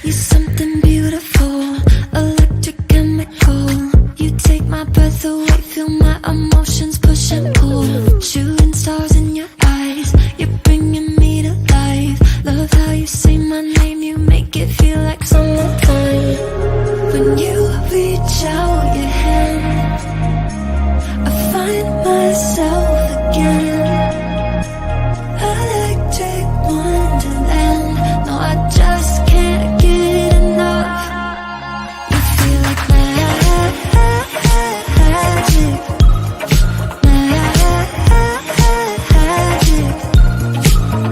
You're something beautiful, electric chemical. You take my breath away, feel my emotions push and pull. Shooting stars in your eyes, you're bringing me to life. Love how you say my name, you make it feel like summertime. When you reach out your hand, I find myself again. Electric wonderland, no, I just can't get enough. You feel like magic, magic.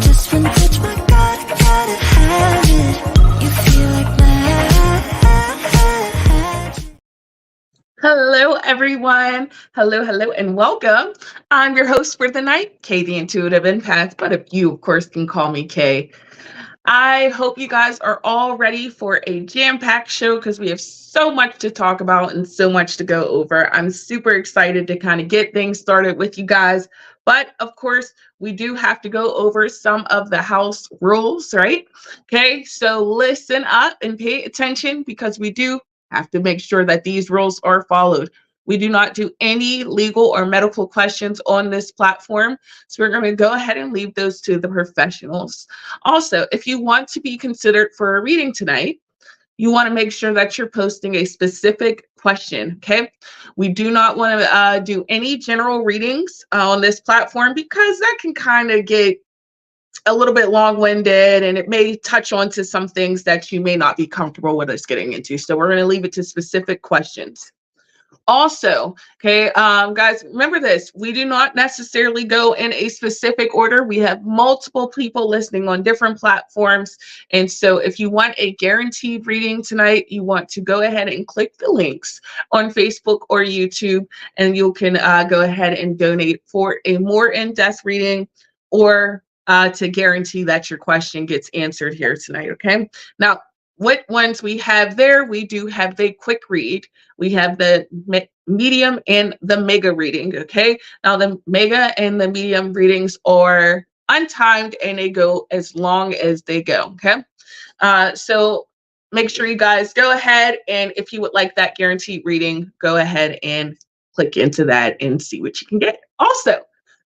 Just one touch, my God, I gotta have it. You feel like magic. Hello, everyone. Hello, and welcome. I'm your host for the night, Kay, the Intuitive Empath, but you, of course, can call me Kay. I hope you guys are all ready for a jam-packed show because we have so much to talk about and so much to go over. I'm super excited to kind of get things started with you guys. But of course, we do have to go over some of the house rules, right? Okay, so listen up and pay attention because we do have to make sure that these rules are followed. We do not do any legal or medical questions on this platform. So we're going to go ahead and leave those to the professionals. Also, if you want to be considered for a reading tonight, you want to make sure that you're posting a specific question, okay? We do not want to do any general readings on this platform because that can kind of get a little bit long-winded and it may touch on to some things that you may not be comfortable with us getting into. So we're going to leave it to specific questions. Also, okay, guys, remember this. We do not necessarily go in a specific order. We have multiple people listening on different platforms. And so if you want a guaranteed reading tonight, you want to go ahead and click the links on Facebook or YouTube, and you can go ahead and donate for a more in-depth reading or to guarantee that your question gets answered here tonight, okay? Now, what ones we have there, we do have the quick read. We have the medium and the mega reading, okay? Now, the mega and the medium readings are untimed and they go as long as they go, okay? So make sure you guys go ahead, and if you would like that guaranteed reading, go ahead and click into that and see what you can get. Also,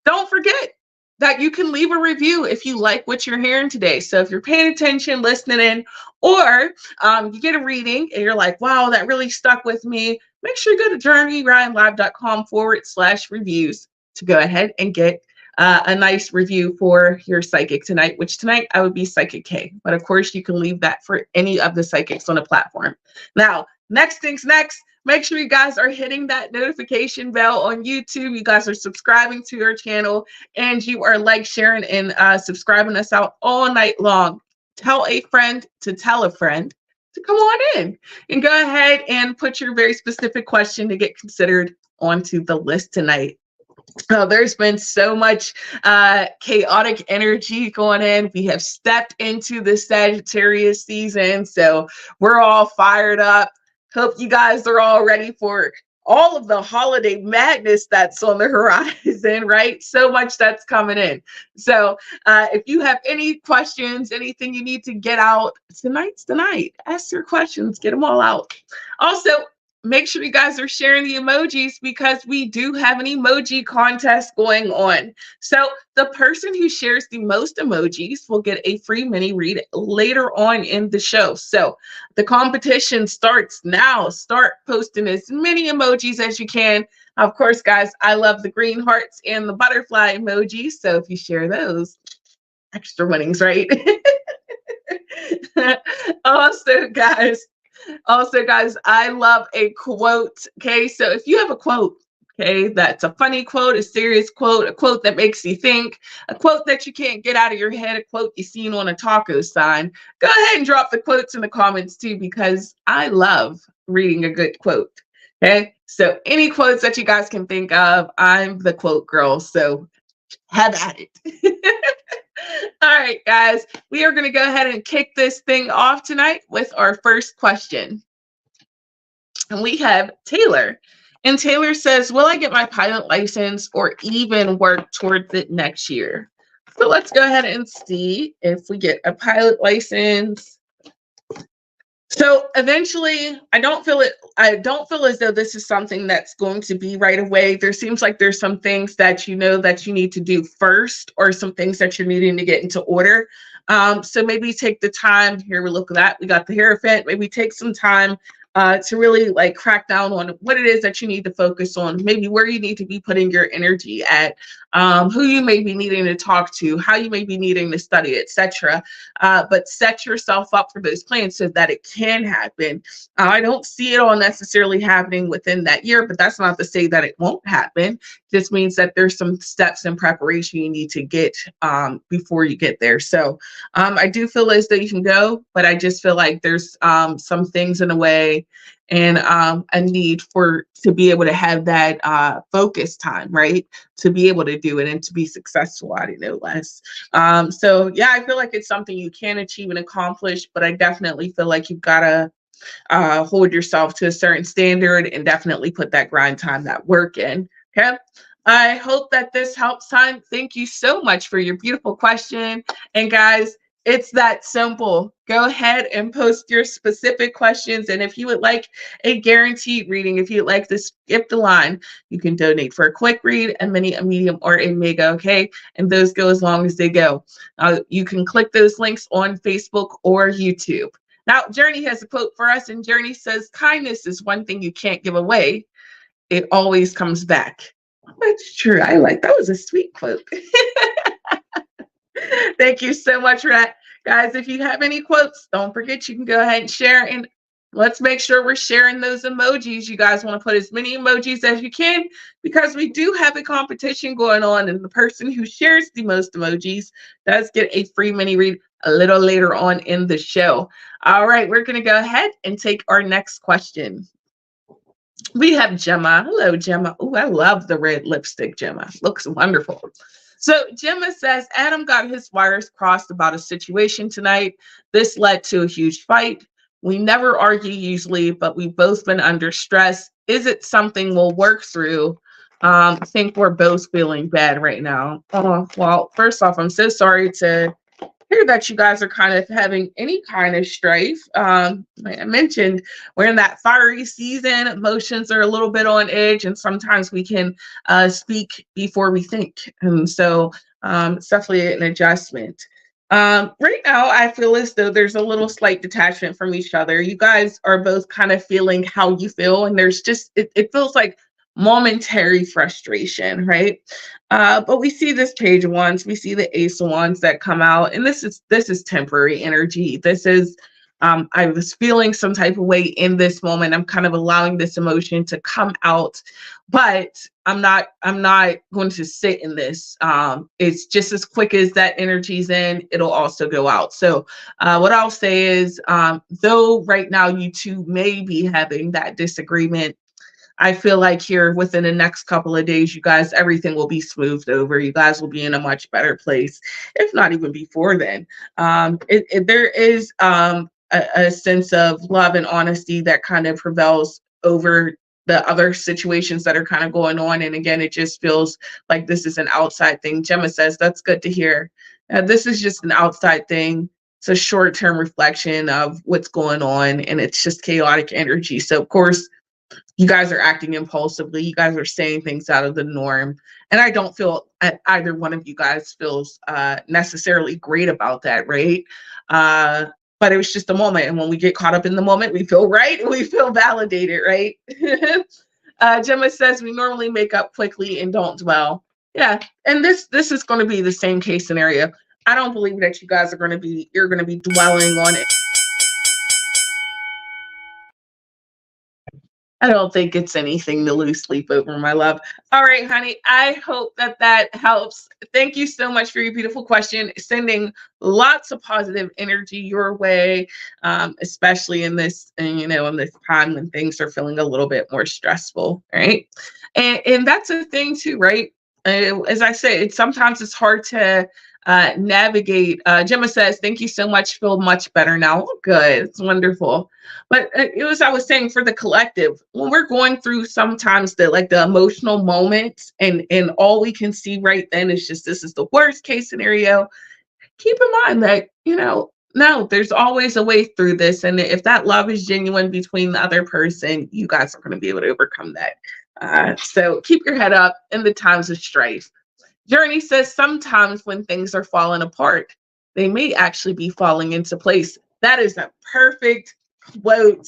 don't forget that you can leave a review if you like what you're hearing today. So if you're paying attention, listening in, or you get a reading and you're like, wow, that really stuck with me, make sure you go to journeyryanlive.com/reviews to go ahead and get a nice review for your psychic tonight, which tonight I would be Psychic K. But of course, you can leave that for any of the psychics on the platform. Now, next things next. Make sure you guys are hitting that notification bell on YouTube. You guys are subscribing to our channel, and you are like, sharing, and subscribing us out all night long. Tell a friend to tell a friend to come on in and go ahead and put your very specific question to get considered onto the list tonight. There's been so much chaotic energy going in. We have stepped into the Sagittarius season, so we're all fired up. Hope you guys are all ready for all of the holiday madness that's on the horizon, right? So much that's coming in. So if you have any questions, anything you need to get out, tonight's the night. Ask your questions, get them all out. Also, make sure you guys are sharing the emojis because we do have an emoji contest going on. So the person who shares the most emojis will get a free mini read later on in the show. So the competition starts now. Start posting as many emojis as you can. Of course, guys, I love the green hearts and the butterfly emojis. So if you share those, extra winnings, right? Also, guys, I love a quote. Okay, so if you have a quote, okay, that's a funny quote, a serious quote, a quote that makes you think, a quote that you can't get out of your head, a quote you seen on a taco sign, go ahead and drop the quotes in the comments too, because I love reading a good quote. Okay, so any quotes that you guys can think of, I'm the quote girl, so have at it. All right, guys, we are going to go ahead and kick this thing off tonight with our first question. And we have Taylor. And Taylor says, will I get my pilot license or even work towards it next year? So let's go ahead and see if we get a pilot license. So eventually, I don't feel as though this is something that's going to be right away. There seems like there's some things that you know that you need to do first, or some things that you're needing to get into order. So maybe take the time. Here we look at that. We got the Hierophant. Maybe take some time to really like crack down on what it is that you need to focus on. Maybe where you need to be putting your energy at, who you may be needing to talk to, how you may be needing to study, etc. But set yourself up for those plans so that it can happen. I don't see it all necessarily happening within that year, but that's not to say that it won't happen. It just means that there's some steps in preparation you need to get before you get there. So I do feel as though you can go, but I just feel like there's some things in a way, and a need to be able to have that focus time, right? To be able to do it and to be successful at it, no less. So yeah, I feel like it's something you can achieve and accomplish, but I definitely feel like you've got to hold yourself to a certain standard and definitely put that grind time, that work in. Okay. I hope that this helps, time. Thank you so much for your beautiful question. And guys, it's that simple. Go ahead and post your specific questions. And if you would like a guaranteed reading, if you'd like to skip the line, you can donate for a quick read, a mini, a medium, or a mega, okay? And those go as long as they go. You can click those links on Facebook or YouTube. Now, Journey has a quote for us, and Journey says, kindness is one thing you can't give away. It always comes back. That's true. I like that. Was a sweet quote. Thank you so much, Rat. Guys, if you have any quotes, don't forget you can go ahead and share. And let's make sure we're sharing those emojis. You guys want to put as many emojis as you can, because we do have a competition going on. And the person who shares the most emojis does get a free mini read a little later on in the show. All right, we're going to go ahead and take our next question. We have Gemma. Hello, Gemma. Oh, I love the red lipstick, Gemma. Looks wonderful. So Gemma says, Adam got his wires crossed about a situation tonight. This led to a huge fight. We never argue usually, but we've both been under stress. Is it something we'll work through? I think we're both feeling bad right now. Well, first off, I'm so sorry to hear that you guys are kind of having any kind of strife. Like I mentioned, we're in that fiery season. Emotions are a little bit on edge, and sometimes we can speak before we think. And so it's definitely an adjustment. Right now, I feel as though there's a little slight detachment from each other. You guys are both kind of feeling how you feel, and there's just, it feels like momentary frustration, right? But we see this Page of Wands, we see the Ace of Wands that come out, and this is temporary energy. This is I was feeling some type of way in this moment. I'm kind of allowing this emotion to come out, but I'm not going to sit in this. It's just as quick as that energy's in, it'll also go out. So what I'll say is, though right now you two may be having that disagreement, I feel like here within the next couple of days, you guys, everything will be smoothed over. You guys will be in a much better place, if not even before then. There is a sense of love and honesty that kind of prevails over the other situations that are kind of going on. And again, it just feels like this is an outside thing. Gemma says, that's good to hear. This is just an outside thing. It's a short-term reflection of what's going on, and it's just chaotic energy. So of course, you guys are acting impulsively. You guys are saying things out of the norm. And I don't feel either one of you guys feels necessarily great about that, right? But it was just a moment. And when we get caught up in the moment, we feel right. We feel validated, right? Gemma says, we normally make up quickly and don't dwell. Yeah. And this is going to be the same case scenario. I don't believe that you guys are going to be, you're going to be dwelling on it. I don't think it's anything to lose sleep over, my love. All right, honey, I hope that helps. Thank you so much for your beautiful question. Sending lots of positive energy your way, especially in this, in this time when things are feeling a little bit more stressful, right? And that's a thing too, right? As I said, sometimes it's hard to navigate. Gemma says, thank you so much. Feel much better now. Oh, good. It's wonderful. But it was, I was saying, for the collective, when we're going through sometimes the emotional moments, and all we can see right then is just, this is the worst case scenario. Keep in mind that, no, there's always a way through this. And if that love is genuine between the other person, you guys are going to be able to overcome that. So keep your head up in the times of strife. Journey says, sometimes when things are falling apart, they may actually be falling into place. That is a perfect quote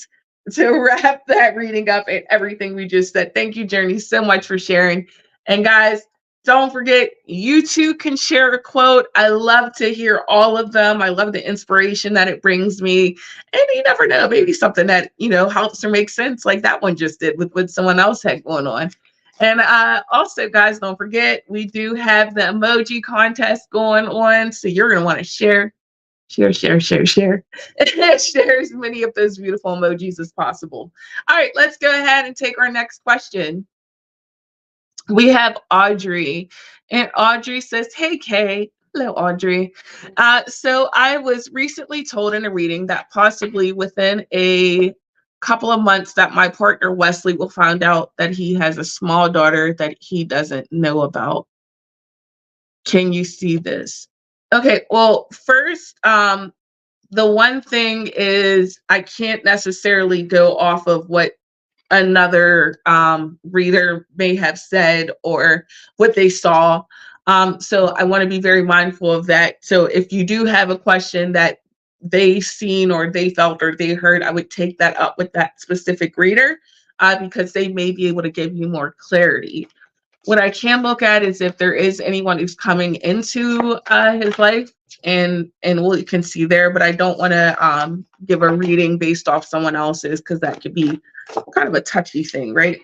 to wrap that reading up and everything we just said. Thank you, Journey, so much for sharing. And guys, don't forget, you too can share a quote. I love to hear all of them. I love the inspiration that it brings me. And you never know, maybe something that, helps or makes sense, like that one just did with what someone else had going on. And also, guys, don't forget, we do have the emoji contest going on. So you're going to want to share share as many of those beautiful emojis as possible. All right, let's go ahead and take our next question. We have Audrey, and Audrey says, hey, Kay. Hello, Audrey. So I was recently told in a reading that possibly within a couple of months that my partner Wesley will find out that he has a small daughter that he doesn't know about. Can you see this? Okay, well, first, the one thing is I can't necessarily go off of what another reader may have said or what they saw. So I want to be very mindful of that. So if you do have a question that they seen or they felt or they heard, I would take that up with that specific reader because they may be able to give you more clarity. What I can look at is if there is anyone who's coming into his life, and we can see there, but I don't want to give a reading based off someone else's because that could be kind of a touchy thing, right?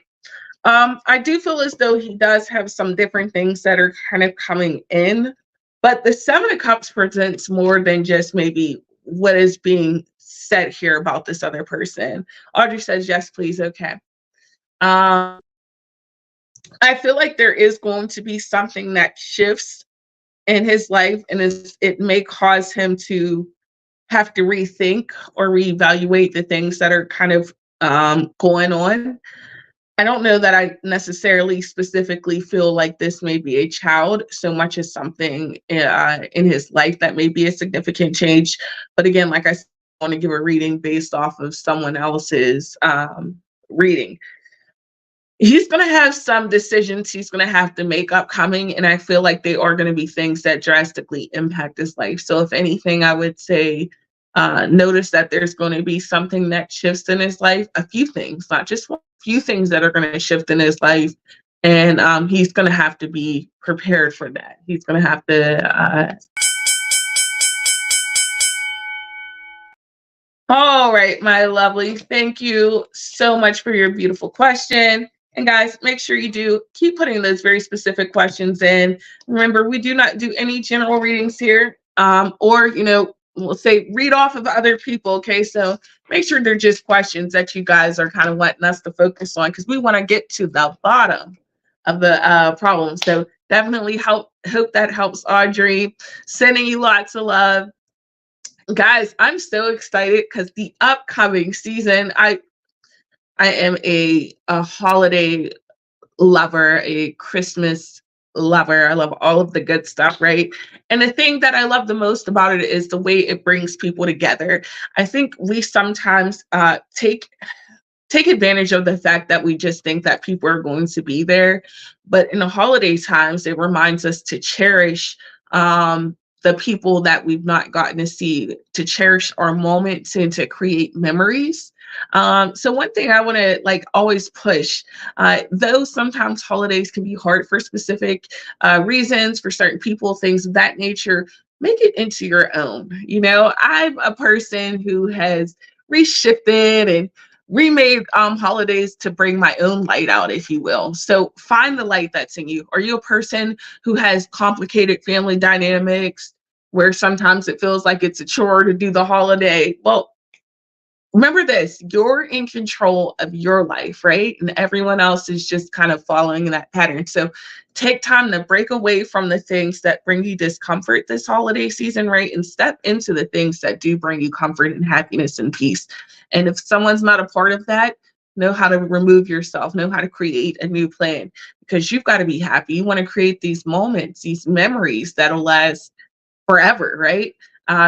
I do feel as though he does have some different things that are kind of coming in, but the Seven of Cups presents more than just maybe what is being said here about this other person. Audrey says, yes, please. Okay. I feel like there is going to be something that shifts in his life, and it may cause him to have to rethink or reevaluate the things that are kind of going on. I don't know that I necessarily specifically feel like this may be a child so much as something in his life that may be a significant change. But again, like I said, I want to give a reading based off of someone else's reading. He's going to have some decisions he's going to have to make upcoming, and I feel like they are going to be things that drastically impact his life. So if anything, I would say notice that there's going to be something that shifts in his life, a few things, not just one, a few things that are going to shift in his life, and he's going to have to be prepared for that. He's going to have to all right, my lovely. Thank you so much for your beautiful question. And guys, make sure you do keep putting those very specific questions in. Remember, we do not do any general readings here, or, we'll say read off of other people. Okay, so make sure they're just questions that you guys are kind of wanting us to focus on because we want to get to the bottom of the problem. So definitely hope that helps, Audrey. Sending you lots of love. Guys, I'm so excited because the upcoming season, I am a holiday lover, a Christmas lover. I love all of the good stuff, right? And the thing that I love the most about it is the way it brings people together. I think we sometimes take advantage of the fact that we just think that people are going to be there. But in the holiday times, it reminds us to cherish the people that we've not gotten to see, to cherish our moments and to create memories. So one thing I want to always push, though sometimes holidays can be hard for specific reasons for certain people, things of that nature, make it into your own. I'm a person who has reshifted and remade holidays to bring my own light out, if you will. So find the light that's in you. Are you a person who has complicated family dynamics where sometimes it feels like it's a chore to do the holiday? Well, remember this, you're in control of your life, right? And everyone else is just kind of following that pattern. So take time to break away from the things that bring you discomfort this holiday season, right? And step into the things that do bring you comfort and happiness and peace. And if someone's not a part of that, know how to remove yourself, know how to create a new plan, because you've got to be happy. You want to create these moments, these memories that'll last forever, right?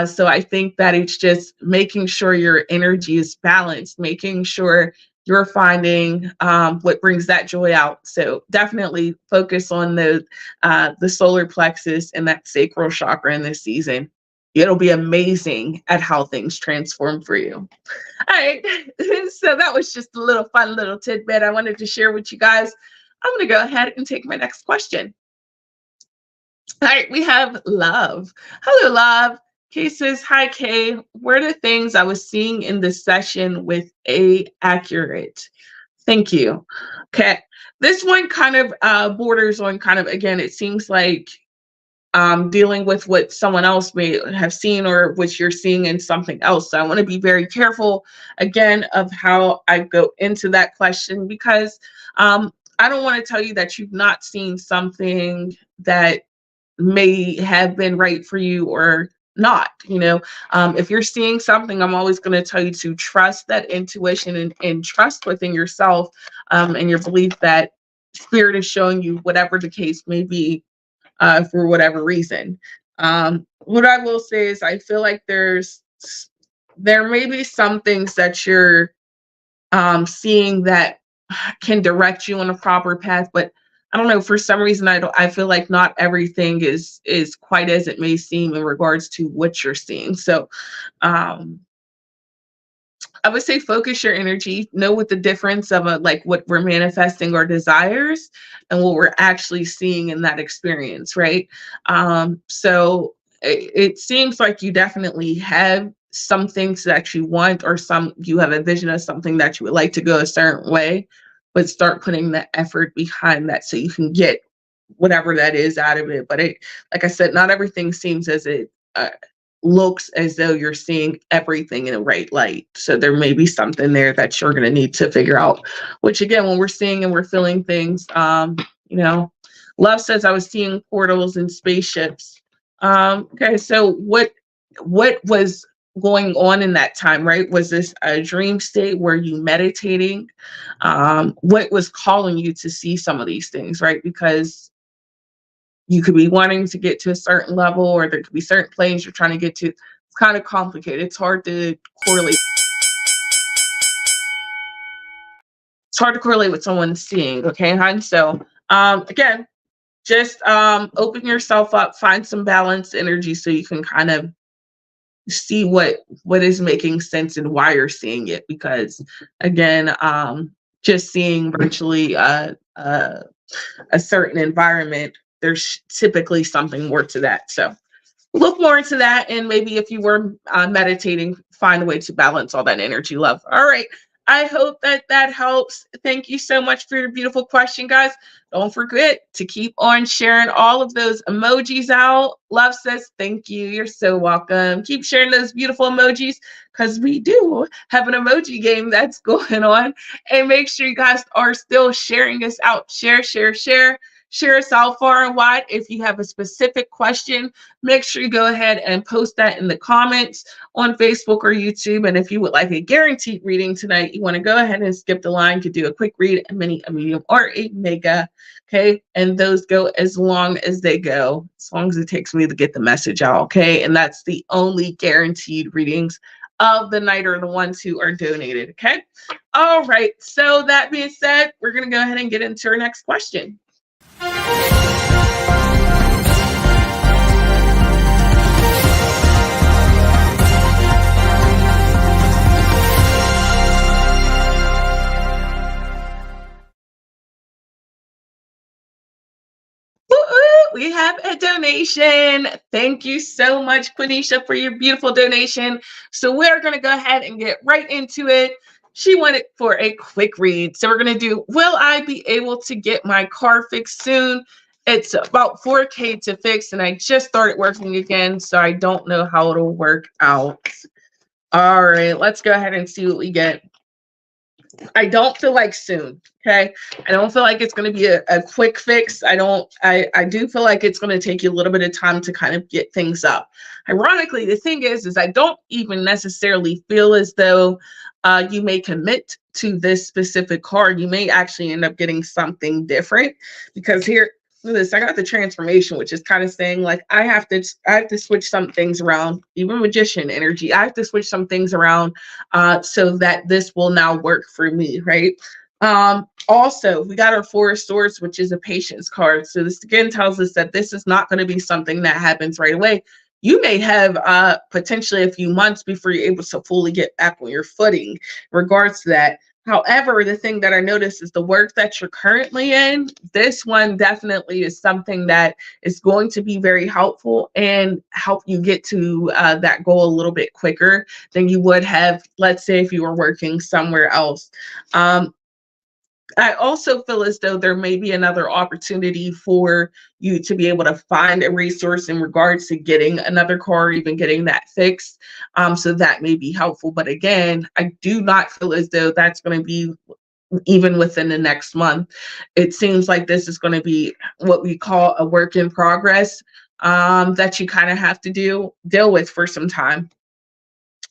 So I think that it's just making sure your energy is balanced, making sure you're finding what brings that joy out. So definitely focus on the solar plexus and that sacral chakra in this season. It'll be amazing at how things transform for you. All right. So that was just a little fun little tidbit I wanted to share with you guys. I'm going to go ahead and take my next question. All right, we have Love. Hello, Love. Kay says, hi, Kay. Were the things I was seeing in this session with A accurate? Thank you. Okay. This one kind of borders on kind of, again, it seems like dealing with what someone else may have seen or what you're seeing in something else. So I want to be very careful, again, of how I go into that question, because I don't want to tell you that you've not seen something that may have been right for you or not. If you're seeing something, I'm always going to tell you to trust that intuition and trust within yourself, and your belief that spirit is showing you whatever the case may be, for whatever reason. What I will say is I feel like there may be some things that you're seeing that can direct you on a proper path, but I don't know, for some reason I feel like not everything is quite as it may seem in regards to what you're seeing. So I would say focus your energy, know what the difference of like what we're manifesting or desires and what we're actually seeing in that experience, right? So it seems like you definitely have some things that you want, or you have a vision of something that you would like to go a certain way, but start putting the effort behind that so you can get whatever that is out of it. But like I said, not everything seems as it looks as though you're seeing everything in the right light. So there may be something there that you're going to need to figure out, which again, when we're seeing and we're feeling things, Love says I was seeing portals and spaceships. Okay. So what was going on in that time, right? Was this a dream state? Were you meditating? What was calling you to see some of these things, right? Because you could be wanting to get to a certain level, or there could be certain planes you're trying to get to. It's kind of complicated. It's hard to correlate. It's hard to correlate what someone's seeing. Okay, hon. So again, just open yourself up, find some balanced energy so you can kind of see what is making sense and why you're seeing it. Because again, just seeing virtually a certain environment, there's typically something more to that. So look more into that. And maybe if you were meditating, find a way to balance all that energy, Love. All right. I hope that helps. Thank you so much for your beautiful question, guys. Don't forget to keep on sharing all of those emojis out. Love says, thank you. You're so welcome. Keep sharing those beautiful emojis, because we do have an emoji game that's going on. And make sure you guys are still sharing us out. Share, share, share. Share us out far and wide. If you have a specific question, make sure you go ahead and post that in the comments on Facebook or YouTube. And if you would like a guaranteed reading tonight, you want to go ahead and skip the line. You could do a quick read, a mini, a medium, or a mega. Okay. And those go as long as they go, as long as it takes me to get the message out. Okay. And that's the only guaranteed readings of the night, or the ones who are donated. Okay. All right. So that being said, we're going to go ahead and get into our next question. We have a donation. Thank you so much, Quenisha, for your beautiful donation. So we're going to go ahead and get right into it. She wanted for a quick read. So we're going to do, will I be able to get my car fixed soon? It's about $4K to fix, and I just started working again, so I don't know how it'll work out. All right, let's go ahead and see what we get. I don't feel like soon. Okay. I don't feel like it's going to be a quick fix. I do feel like it's going to take you a little bit of time to kind of get things up. Ironically, the thing is I don't even necessarily feel as though you may commit to this specific card. You may actually end up getting something different because here, look at this. I got the transformation, which is kind of saying like I have to switch some things around. Even magician energy, I have to switch some things around so that this will now work for me, right? Also, we got our Four of Swords, which is a patience card. So this again tells us that this is not going to be something that happens right away. You may have potentially a few months before you're able to fully get back on your footing in regards to that. However, the thing that I noticed is the work that you're currently in, this one definitely is something that is going to be very helpful and help you get to that goal a little bit quicker than you would have, let's say, if you were working somewhere else. I also feel as though there may be another opportunity for you to be able to find a resource in regards to getting another car, even getting that fixed. So that may be helpful. But again, I do not feel as though that's going to be even within the next month. It seems like this is going to be what we call a work in progress that you kind of have to deal with for some time.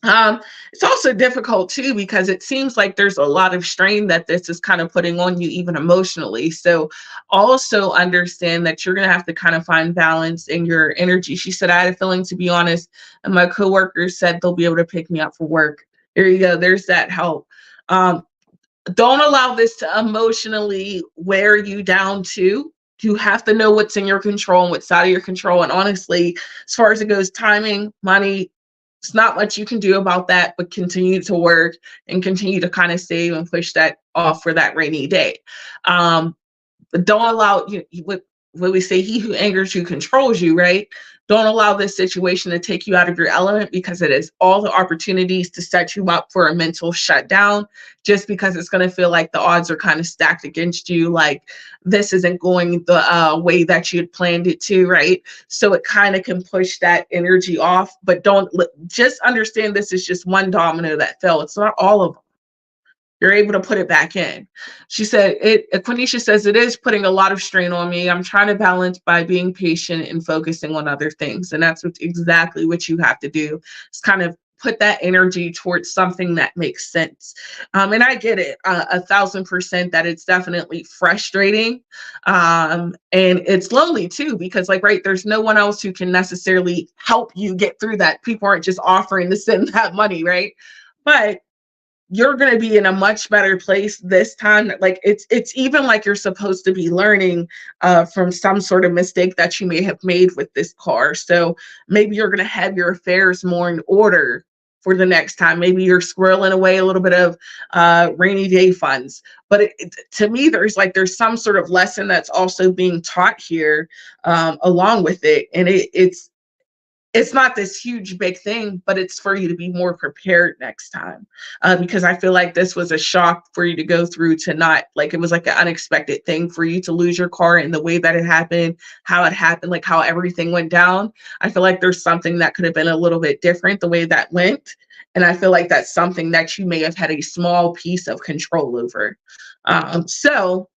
It's also difficult too because it seems like there's a lot of strain that this is kind of putting on you, even emotionally. So, also understand that you're going to have to kind of find balance in your energy. She said, I had a feeling, to be honest, and my coworkers said they'll be able to pick me up for work. There you go. There's that help. Um, don't allow this to emotionally wear you down too. You have to know what's in your control and what's out of your control. And honestly, as far as it goes, timing, money, it's not much you can do about that, but continue to work and continue to kind of save and push that off for that rainy day. But don't allow what we say, he who angers you controls you, right? Don't allow this situation to take you out of your element because it is all the opportunities to set you up for a mental shutdown just because it's going to feel like the odds are kind of stacked against you. Like this isn't going the way that you had planned it to, right? So it kind of can push that energy off, but just understand this is just one domino that fell. It's not all of them. You're able to put it back in. She said, Quenisha says, it is putting a lot of strain on me. I'm trying to balance by being patient and focusing on other things. And that's exactly what you have to do. It's kind of put that energy towards something that makes sense. And I get it 1,000% that it's definitely frustrating. And it's lonely too, because like, right, there's no one else who can necessarily help you get through that. People aren't just offering to send that money, right? But you're going to be in a much better place this time. Like it's even like you're supposed to be learning from some sort of mistake that you may have made with this car. So maybe you're going to have your affairs more in order for the next time. Maybe you're squirreling away a little bit of rainy day funds. But to me, there's some sort of lesson that's also being taught here along with it. And it's not this huge big thing, but it's for you to be more prepared next time. Because I feel like this was a shock for you to go through, to not, like, it was like an unexpected thing for you to lose your car in the way that it happened, how it happened, like how everything went down. I feel like there's something that could have been a little bit different the way that went. And I feel like that's something that you may have had a small piece of control over. So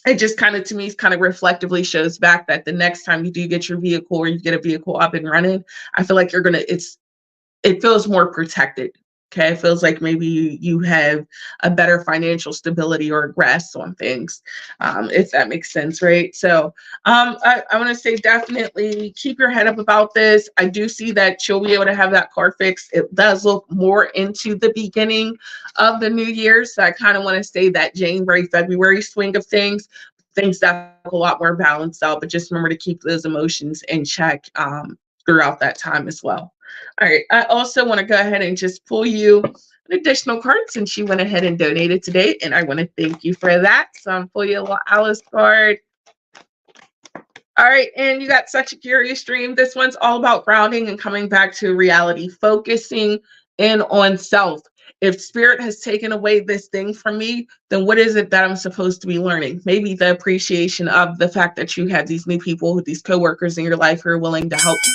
it just kind of, to me, kind of reflectively shows back that the next time you do get your vehicle or you get a vehicle up and running, I feel like it feels more protected. Okay. It feels like maybe you have a better financial stability or a grasp on things, if that makes sense, right? So I want to say definitely keep your head up about this. I do see that you'll be able to have that car fixed. It does look more into the beginning of the new year. So I kind of want to say that January, February swing of things that look a lot more balanced out, but just remember to keep those emotions in check throughout that time as well. All right. I also want to go ahead and just pull you an additional card since you went ahead and donated today, and I want to thank you for that. So I'm pull you a little Alice card. All right, and you got Such a Curious Dream. This one's all about grounding and coming back to reality, focusing in on self. If spirit has taken away this thing from me, then what is it that I'm supposed to be learning? Maybe the appreciation of the fact that you have these new people, these coworkers in your life who are willing to help you.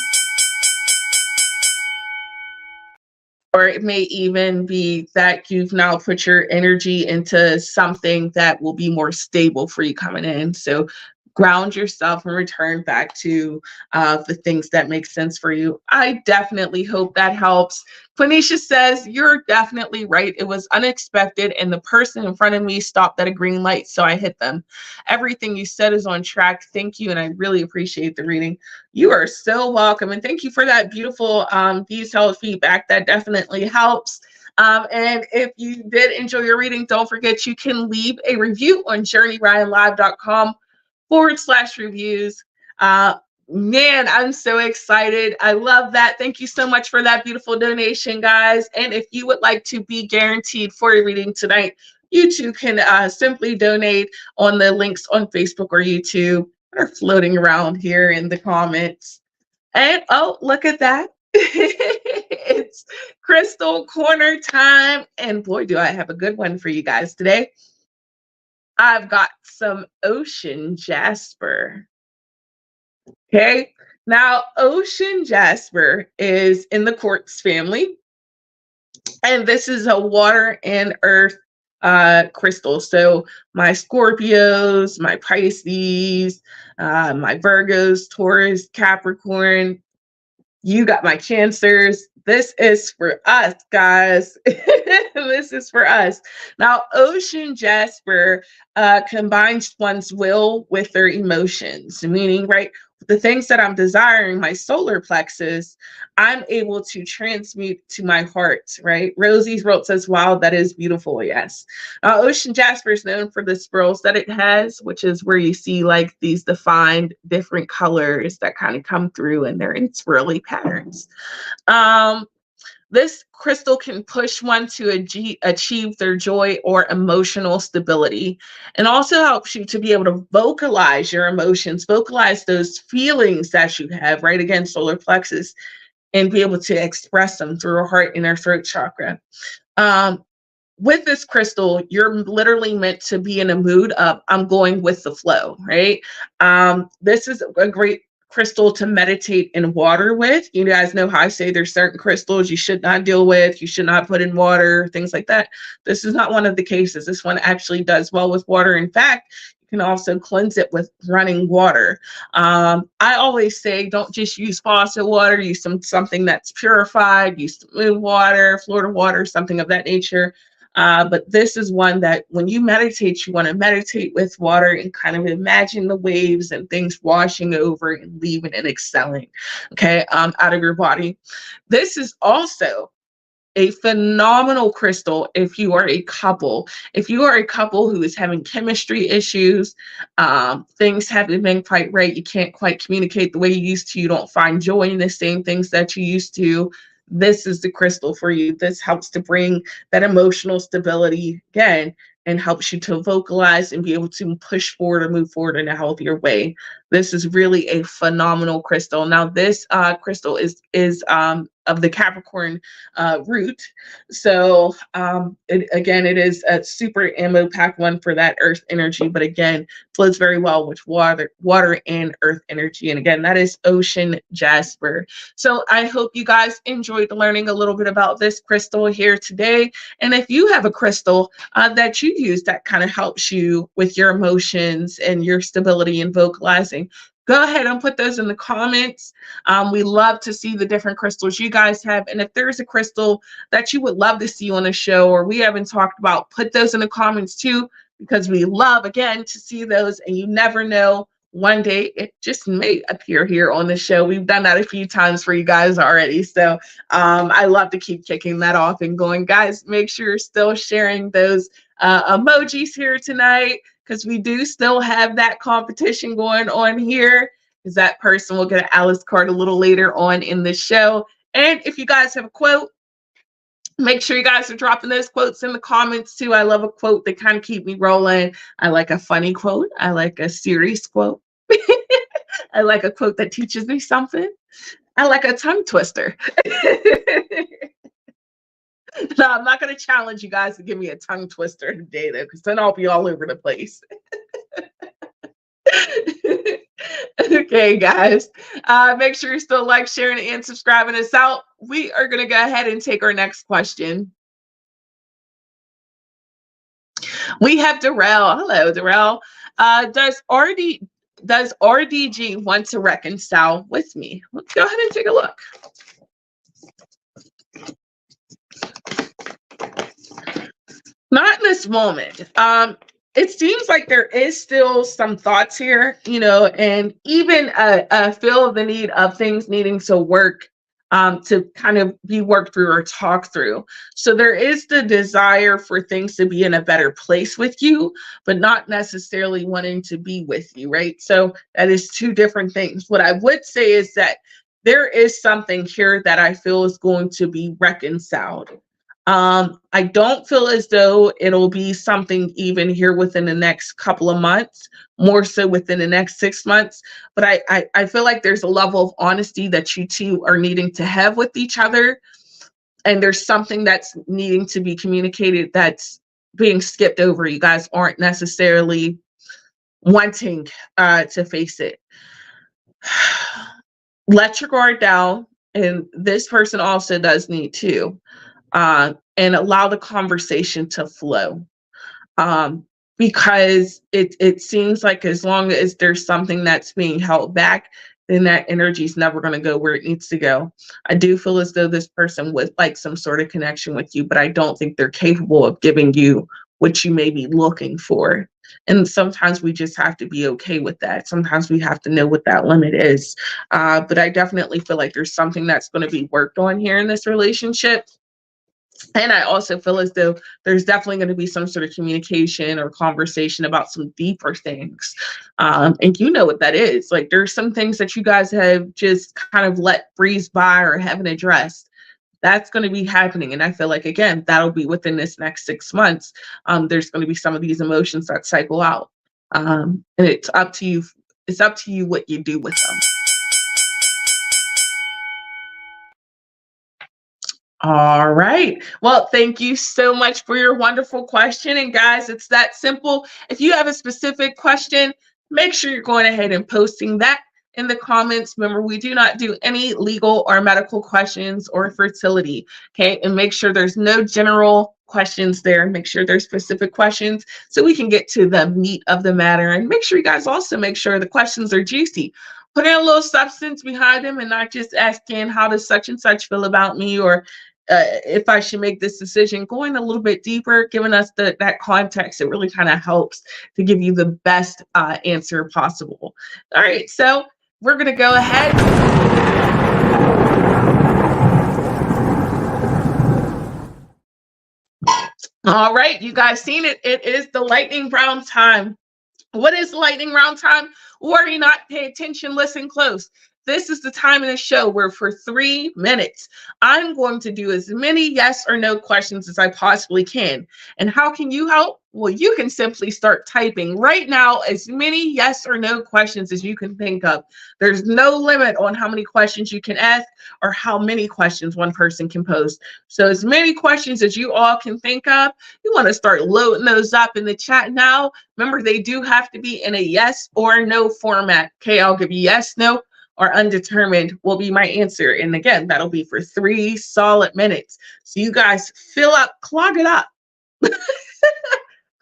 Or or it may even be that you've now put your energy into something that will be more stable for you coming in. So ground yourself and return back to the things that make sense for you. I definitely hope that helps. Quenisha says, you're definitely right. It was unexpected, and the person in front of me stopped at a green light, so I hit them. Everything you said is on track. Thank you, and I really appreciate the reading. You are so welcome, and thank you for that beautiful detailed feedback. That definitely helps. And if you did enjoy your reading, don't forget you can leave a review on journeyryanlive.com/reviews. Man, I'm so excited. I love that. Thank you so much for that beautiful donation, guys. And if you would like to be guaranteed for a reading tonight, you too can simply donate on the links on Facebook or YouTube. They're floating around here in the comments. And oh, look at that. It's Crystal Corner time. And boy, do I have a good one for you guys today. I've got some ocean jasper. Okay. Now, ocean jasper is in the quartz family, and this is a water and earth crystal. So my Scorpios, my Pisces, my Virgos, Taurus, Capricorn, you got my Cancers. This is for us, guys. This is for us. Now, ocean jasper combines one's will with their emotions, meaning, right, the things that I'm desiring, my solar plexus, I'm able to transmute to my heart, right? Rosie's wrote says, wow, that is beautiful. Yes. Now, ocean jasper is known for the swirls that it has, which is where you see like these defined different colors that kind of come through, and they're in swirly patterns. This crystal can push one to achieve their joy or emotional stability, and also helps you to be able to vocalize your emotions, vocalize those feelings that you have, right? Again, solar plexus, and be able to express them through a heart and our throat chakra. With this crystal, you're literally meant to be in a mood of, I'm going with the flow, right? This is a great crystal to meditate in water with. You guys know how I say there's certain crystals you should not deal with, you should not put in water, things like that. This is not one of the cases. This one actually does well with water. In fact, you can also cleanse it with running water. I always say don't just use faucet water, use something that's purified, use moon water, Florida water, something of that nature. But this is one that when you meditate, you want to meditate with water and kind of imagine the waves and things washing over and leaving and excelling, okay, out of your body. This is also a phenomenal crystal if you are a couple. If you are a couple who is having chemistry issues, things haven't been quite right, you can't quite communicate the way you used to, you don't find joy in the same things that you used to, this is the crystal for you. This helps to bring that emotional stability again and helps you to vocalize and be able to push forward or move forward in a healthier way. This is really a phenomenal crystal. Now, this crystal is of the Capricorn root. So again, it is a super ammo-packed one for that earth energy, but again, flows very well with water and earth energy. And again, that is ocean jasper. So I hope you guys enjoyed learning a little bit about this crystal here today. And if you have a crystal that you use that kind of helps you with your emotions and your stability and vocalizing, go ahead and put those in the comments. We love to see the different crystals you guys have. And if there's a crystal that you would love to see on a show or we haven't talked about, put those in the comments too, because we love, again, to see those. And you never know, one day it just may appear here on the show. We've done that a few times for you guys already. So I love to keep kicking that off and going. Guys, make sure you're still sharing those emojis here tonight, because we do still have that competition going on here, because that person will get an Alice card a little later on in the show. And if you guys have a quote, make sure you guys are dropping those quotes in the comments too. I love a quote that kind of keep me rolling. I like a funny quote. I like a serious quote. I like a quote that teaches me something. I like a tongue twister. No, I'm not going to challenge you guys to give me a tongue twister today, though, because then I'll be all over the place. Okay, guys. Make sure you still like, sharing, and subscribing us out. we are going to go ahead and take our next question. We have Darrell. Hello, Darrell. Does RDG want to reconcile with me? Let's go ahead and take a look. Not in this moment. It seems like there is still some thoughts here, and even a feel the need of things needing to work, to kind of be worked through or talked through. So there is the desire for things to be in a better place with you, but not necessarily wanting to be with you, right? So that is two different things. What I would say is that there is something here that I feel is going to be reconciled. I don't feel as though it'll be something even here within the next couple of months, more so within the next 6 months. But I feel like there's a level of honesty that you two are needing to have with each other. And there's something that's needing to be communicated that's being skipped over. You guys aren't necessarily wanting to face it. Let your guard down. And this person also does need to. And allow the conversation to flow. Because it seems like as long as there's something that's being held back, then that energy is never going to go where it needs to go. I do feel as though this person would like some sort of connection with you, but I don't think they're capable of giving you what you may be looking for. And sometimes we just have to be okay with that. Sometimes we have to know what that limit is. But I definitely feel like there's something that's going to be worked on here in this relationship. And I also feel as though there's definitely going to be some sort of communication or conversation about some deeper things. And you know what that is. Like there's some things that you guys have just kind of let breeze by or haven't addressed. That's going to be happening. And I feel like, again, that'll be within this next 6 months. There's going to be some of these emotions that cycle out. And it's up to you. It's up to you what you do with them. All right. Well, thank you so much for your wonderful question. And guys, it's that simple. If you have a specific question, make sure you're going ahead and posting that in the comments. Remember, we do not do any legal or medical questions or fertility. Okay. And make sure there's no general questions there. Make sure there's specific questions so we can get to the meat of the matter. And make sure you guys also make sure the questions are juicy. Put in a little substance behind them and not just asking, how does such and such feel about me? Or if I should make this decision, going a little bit deeper, giving us that context, it really kind of helps to give you the best answer possible. All right, so we're going to go ahead. All right, you guys seen it. It is the lightning round time. What is lightning round time? Worry not, pay attention, listen close. This is the time in the show where for 3 minutes, I'm going to do as many yes or no questions as I possibly can. And how can you help? Well, you can simply start typing right now as many yes or no questions as you can think of. There's no limit on how many questions you can ask or how many questions one person can pose. So as many questions as you all can think of, you want to start loading those up in the chat now. Remember, they do have to be in a yes or no format. Okay, I'll give you yes, no, or undetermined will be my answer. And again, that'll be for 3 solid minutes. So you guys fill up, clog it up.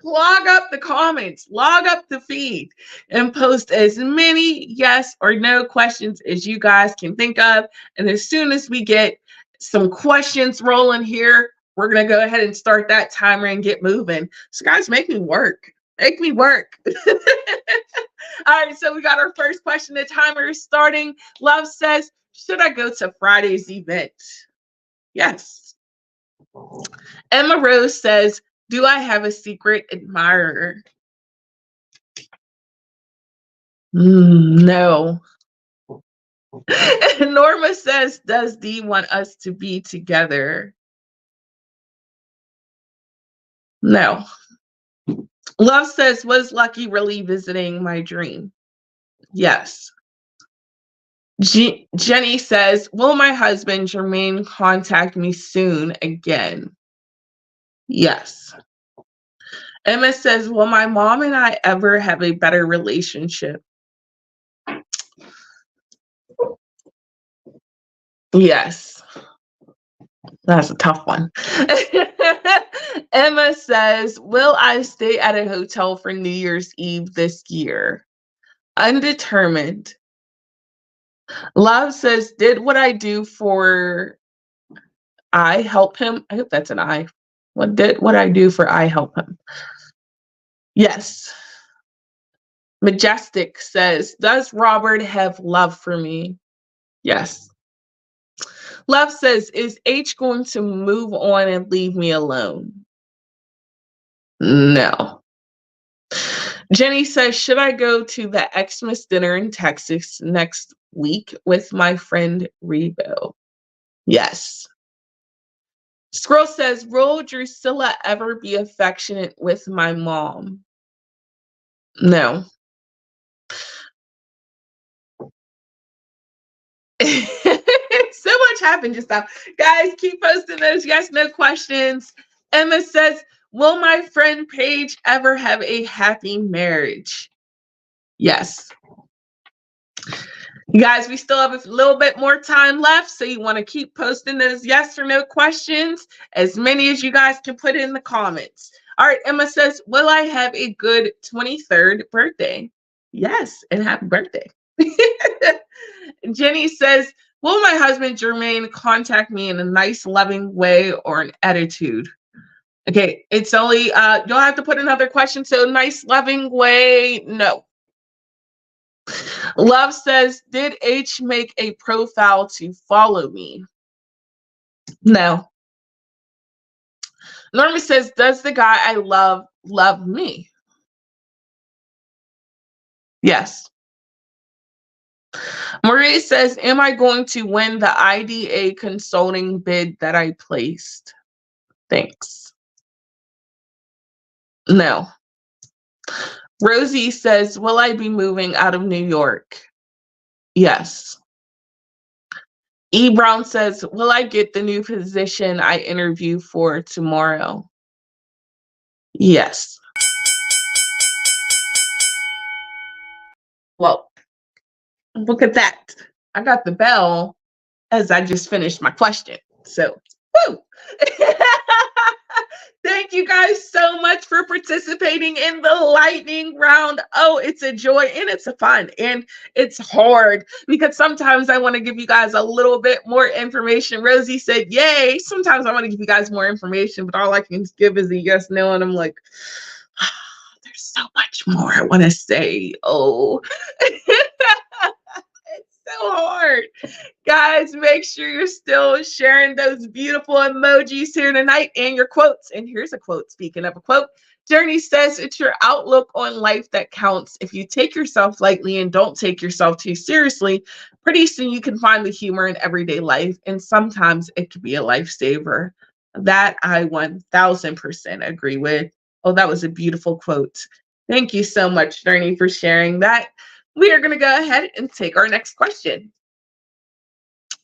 Clog up the comments, log up the feed, and post as many yes or no questions as you guys can think of. And as soon as we get some questions rolling here, we're going to go ahead and start that timer and get moving. So guys, make me work. Make me work. All right, so we got our first question. The timer is starting. Love says, should I go to Friday's event? Yes. Emma Rose says, do I have a secret admirer? No. Norma says, does Dee want us to be together? No. Love says, was Lucky really visiting my dream? Yes. Jenny says, will my husband Jermaine contact me soon again? Yes. Emma says, will my mom and I ever have a better relationship? Yes. That's a tough one. Emma says, will I stay at a hotel for New Year's Eve this year? Undetermined. Love says, did what I do for I help him? I hope that's an I. What I do for I help him? Yes. Majestic says, does Robert have love for me? Yes. Love says, is H going to move on and leave me alone? No. Jenny says, should I go to the Xmas dinner in Texas next week with my friend Rebo? Yes. Squirrel says, will Drusilla ever be affectionate with my mom? No. So much happened just now. Guys, keep posting those yes, no questions. Emma says, will my friend Paige ever have a happy marriage? Yes. You guys, we still have a little bit more time left, so you want to keep posting those yes or no questions, as many as you guys can put in the comments. All right, Emma says, will I have a good 23rd birthday? Yes, and happy birthday. Jenny says, will my husband Jermaine contact me in a nice, loving way or an attitude? Okay, it's only, you'll have to put another question. So nice, loving way, no. Love says, did H make a profile to follow me? No. Norma says, does the guy I love me? Yes. Marie says, am I going to win the IDA consulting bid that I placed? Thanks. No. Rosie says, will I be moving out of New York? Yes. E. Brown says, will I get the new position I interview for tomorrow? Yes. Well, look at that. I got the bell as I just finished my question. So, woo! Thank you guys so much for participating in the lightning round. Oh, it's a joy and it's a fun and it's hard because sometimes I want to give you guys a little bit more information. Rosie said, yay. Sometimes I want to give you guys more information, but all I can give is a yes, no. And I'm like, oh, there's so much more I want to say. Oh, it's so hard. Guys, make sure you're still sharing those beautiful emojis here tonight and your quotes. And here's a quote. Speaking of a quote, Journey says, it's your outlook on life that counts. If you take yourself lightly and don't take yourself too seriously, pretty soon you can find the humor in everyday life. And sometimes it can be a lifesaver. That I 1000% agree with. Oh, that was a beautiful quote. Thank you so much, Journey, for sharing that. We are going to go ahead and take our next question.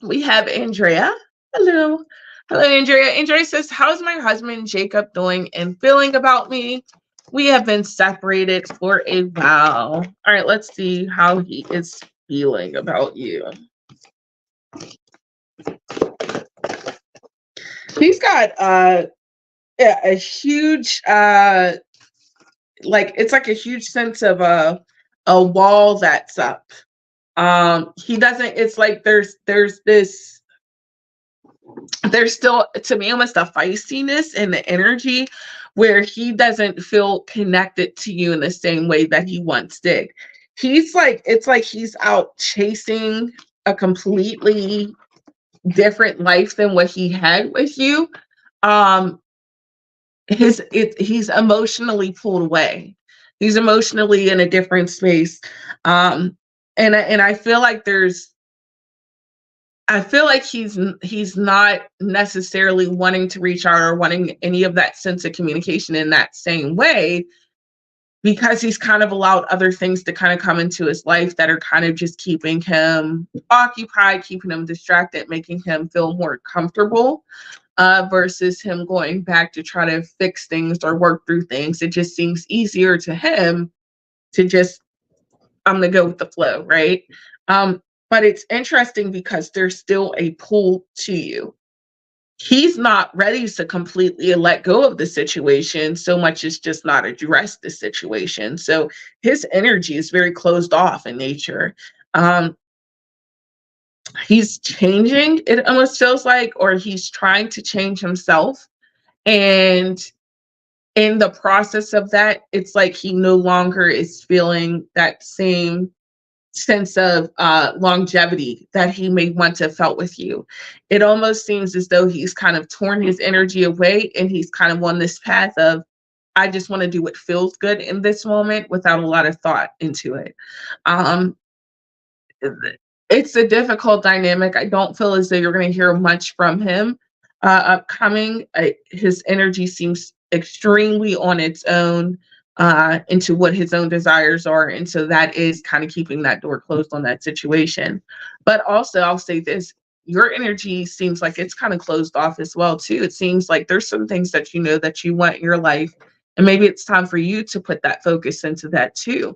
We have Andrea. Hello. Hello, Andrea. Andrea says, how's my husband Jacob doing and feeling about me? We have been separated for a while. All right, let's see how he is feeling about you. He's got a huge it's like a huge sense of a wall that's up. He doesn't, it's like there's still, to me, almost a feistiness in the energy where he doesn't feel connected to you in the same way that he once did. He's like, it's like he's out chasing a completely different life than what he had with you. He's emotionally pulled away. He's emotionally in a different space. And I feel like he's not necessarily wanting to reach out or wanting any of that sense of communication in that same way, because he's kind of allowed other things to kind of come into his life that are kind of just keeping him occupied, keeping him distracted, making him feel more comfortable, versus him going back to try to fix things or work through things. It just seems easier to him to just, I'm gonna go with the flow, right? But it's interesting because there's still a pull to you. he's not ready to completely let go of the situation so much as just not address the situation. So his energy is very closed off in nature. Um, he's changing, it almost feels like, or he's trying to change himself. And in the process of that, it's like he no longer is feeling that same sense of longevity that he may once have felt with you. It almost seems as though he's kind of torn his energy away and he's kind of on this path of, I just want to do what feels good in this moment without a lot of thought into it. Um, it's a difficult dynamic. I don't feel as though you're going to hear much from him upcoming. His energy seems extremely on its own into what his own desires are. And so that is kind of keeping that door closed on that situation. But also, I'll say this, your energy seems like it's kind of closed off as well too. It seems like there's some things that you know that you want in your life, and maybe it's time for you to put that focus into that too.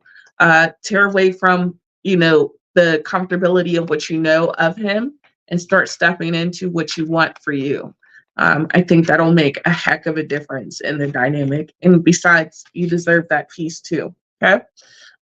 Tear away from, the comfortability of what you know of him and start stepping into what you want for you. I think that'll make a heck of a difference in the dynamic. And besides, you deserve that peace too. Okay.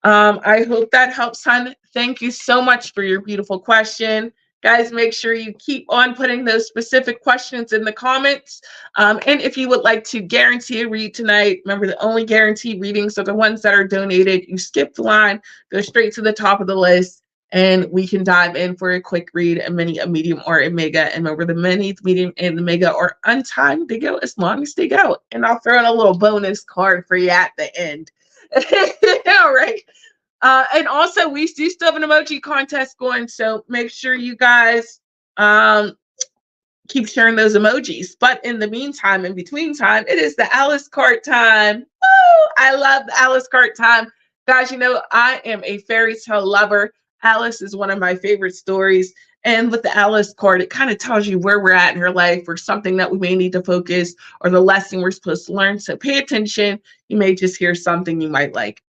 I hope that helps, hon. Thank you so much for your beautiful question. Guys, make sure you keep on putting those specific questions in the comments. And if you would like to guarantee a read tonight, remember the only guaranteed readings are the ones that are donated. You skip the line, go straight to the top of the list, and we can dive in for a quick read, a mini, a medium, or a mega. And remember, the mini, the medium, and the mega are untimed. They go as long as they go. And I'll throw in a little bonus card for you at the end. All right. And also, we do still have an emoji contest going, so make sure you guys keep sharing those emojis. But in the meantime, in between time, it is the Alice card time. Woo! I love the Alice card time. Guys, I am a fairy tale lover. Alice is one of my favorite stories. And with the Alice card, it kind of tells you where we're at in her life or something that we may need to focus or the lesson we're supposed to learn. So pay attention. You may just hear something you might like.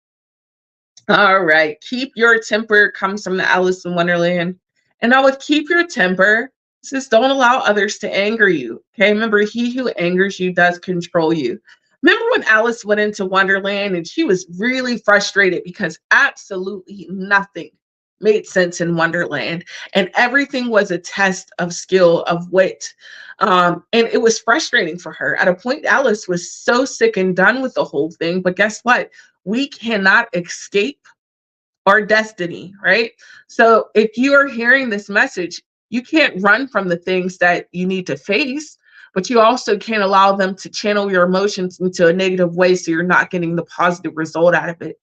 All right. Keep your temper comes from the Alice in Wonderland. And I would keep your temper. It says don't allow others to anger you. Okay. Remember, he who angers you does control you. Remember when Alice went into Wonderland and she was really frustrated because absolutely nothing made sense in Wonderland. And everything was a test of skill, of wit. And it was frustrating for her. At a point, Alice was so sick and done with the whole thing. But guess what? We cannot escape our destiny, right? So if you are hearing this message, you can't run from the things that you need to face, but you also can't allow them to channel your emotions into a negative way so you're not getting the positive result out of it.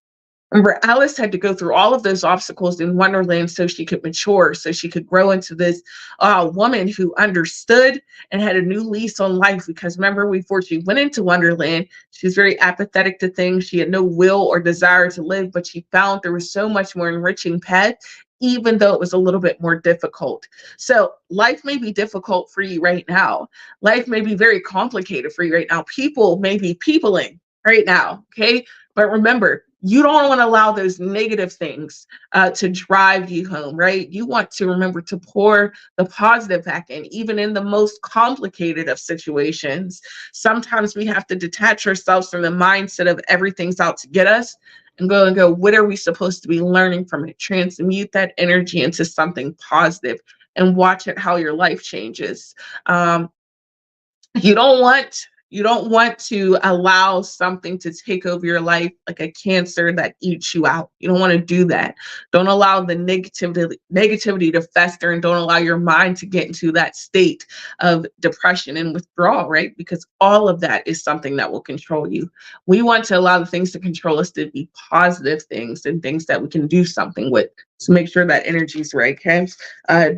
Remember, Alice had to go through all of those obstacles in Wonderland so she could mature, so she could grow into this woman who understood and had a new lease on life. Because remember, before she went into Wonderland, she was very apathetic to things. She had no will or desire to live, but she found there was so much more enriching path, even though it was a little bit more difficult. So life may be difficult for you right now. Life may be very complicated for you right now. People may be peopling right now, okay? But remember, you don't want to allow those negative things to drive you home, right? You want to remember to pour the positive back in, even in the most complicated of situations. Sometimes we have to detach ourselves from the mindset of everything's out to get us and go, what are we supposed to be learning from it? Transmute that energy into something positive and watch it how your life changes. You don't want to allow something to take over your life like a cancer that eats you out. You don't want to do that. Don't allow the negativity to fester, and don't allow your mind to get into that state of depression and withdrawal, right? Because all of that is something that will control you. We want to allow the things to control us to be positive things and things that we can do something with. So make sure that energy is right, okay?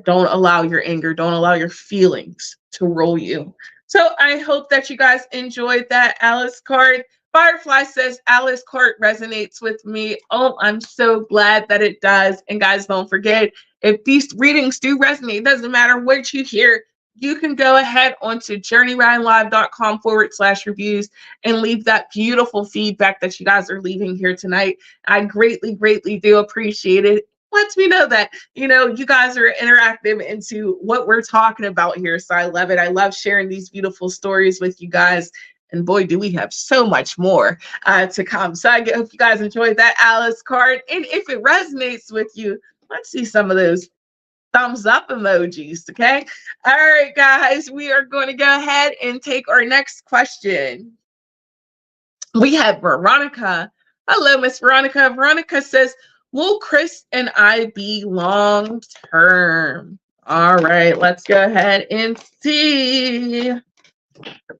Don't allow your anger, don't allow your feelings to roll you. So I hope that you guys enjoyed that Alice card. Firefly says Alice card resonates with me. Oh, I'm so glad that it does. And guys, don't forget, if these readings do resonate, it doesn't matter what you hear, you can go ahead onto journeyridenlive.com/reviews and leave that beautiful feedback that you guys are leaving here tonight. I greatly, greatly do appreciate it. lets me know that, you guys are interactive into what we're talking about here. So I love it. I love sharing these beautiful stories with you guys. And boy, do we have so much more to come. So I hope you guys enjoyed that Alice card. And if it resonates with you, let's see some of those thumbs up emojis. Okay. All right, guys, we are going to go ahead and take our next question. We have Veronica. Hello, Miss Veronica. Veronica says, will Chris and I be long term? All right, let's go ahead and see. All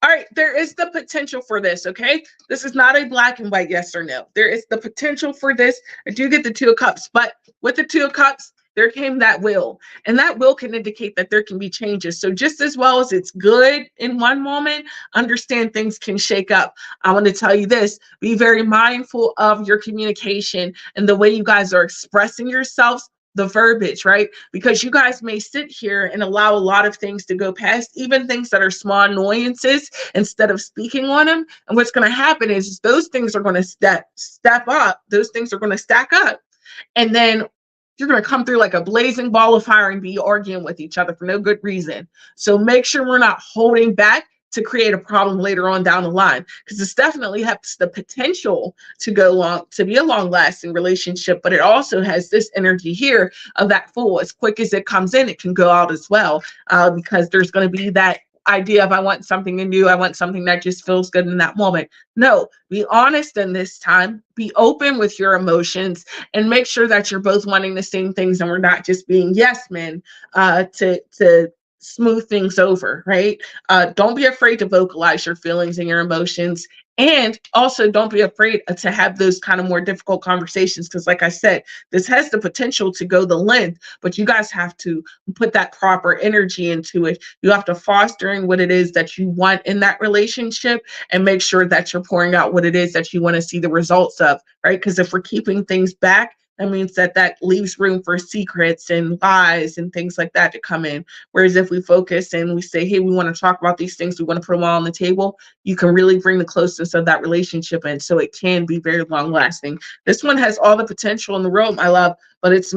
right, there is the potential for this, okay? This is not a black and white yes or no. There is the potential for this. I do get the Two of Cups, but with the Two of Cups, there came that will. And that will can indicate that there can be changes. So just as well as it's good in one moment, understand things can shake up. I want to tell you this, be very mindful of your communication and the way you guys are expressing yourselves, the verbiage, right? Because you guys may sit here and allow a lot of things to go past, even things that are small annoyances, instead of speaking on them. And what's going to happen is those things are going to step up. Those things are going to stack up. And then you're going to come through like a blazing ball of fire and be arguing with each other for no good reason. So make sure we're not holding back to create a problem later on down the line, because this definitely has the potential to go long, to be a long lasting relationship, but it also has this energy here of that Fool. As quick as it comes in, it can go out as well, because there's going to be that idea of I want something new, I want something that just feels good in that moment. No, be honest in this time, be open with your emotions, and make sure that you're both wanting the same things and we're not just being yes men to smooth things over, right? Don't be afraid to vocalize your feelings and your emotions. And also don't be afraid to have those kind of more difficult conversations. Because like I said, this has the potential to go the length, but you guys have to put that proper energy into it. You have to fostering what it is that you want in that relationship and make sure that you're pouring out what it is that you want to see the results of, right? Because if we're keeping things back, that means that leaves room for secrets and lies and things like that to come in. Whereas if we focus and we say, hey, we want to talk about these things, we want to put them all on the table, you can really bring the closeness of that relationship in. So it can be very long lasting. This one has all the potential in the world, my love, but it's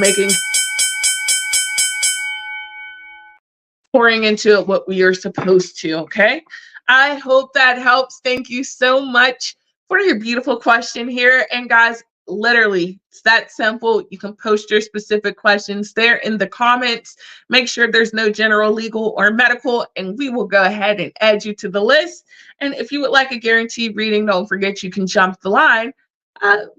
pouring into it what we are supposed to, okay? I hope that helps. Thank you so much for your beautiful question here. And guys, literally, it's that simple. You can post your specific questions there in the comments. Make sure there's no general, legal, or medical, and we will go ahead and add you to the list. And if you would like a guaranteed reading, don't forget you can jump the line